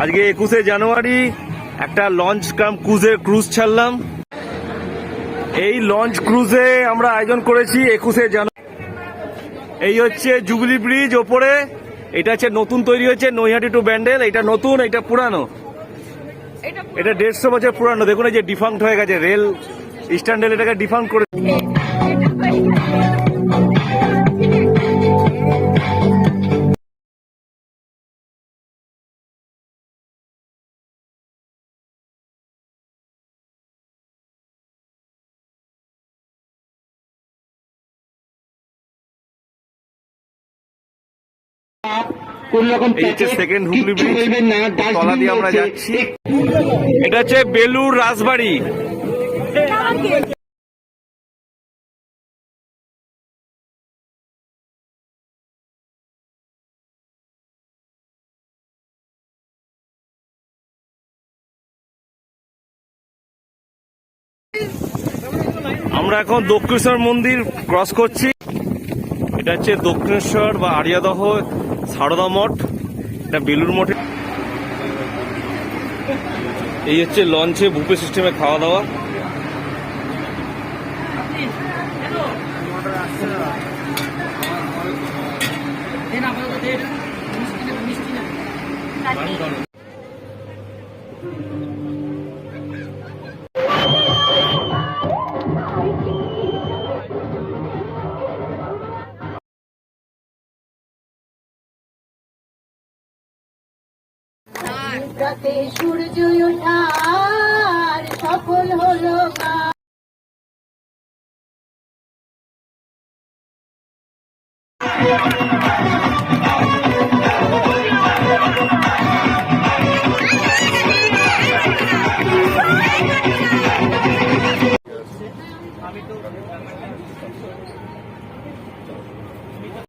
আজকে 21শে জানুয়ারি একটা লঞ্চ কাম ক্রুজ ছাড়লাম। এই লঞ্চ ক্রুজে আমরা আয়োজন করেছি 21শে জানুয়ারি। এই হচ্ছে জুবিলি ব্রিজ ওপরে, এটা হচ্ছে নতুন তৈরি হয়েছে নৈহাটি টু ব্যান্ডেল। এটা নতুন, এটা পুরানো, এটা 150 বছর পুরানো। দেখুন এই যে ডিফাঙ্ক্ট হয়ে গেছে, রেল ইস্টার্ন রেল এটাকে ডিফাঙ্ক্ট করে। এই হচ্ছে সেকেন্ড হুগলি ব্রিজ, তলা দিয়ে আমরা যাচ্ছি। এটা হচ্ছে বেলুর রাজবাড়ি। আমরা এখন দক্ষিণেশ্বর মন্দির ক্রস করছি। এটা হচ্ছে দক্ষিণেশ্বর বা আরিয়াদহ সারদা মঠ, এটা বেলুর মঠে। এই হচ্ছে লঞ্চে বুফে সিস্টেমে খাওয়া দাওয়া। রাতে সূর্য ওঠার সফল হলো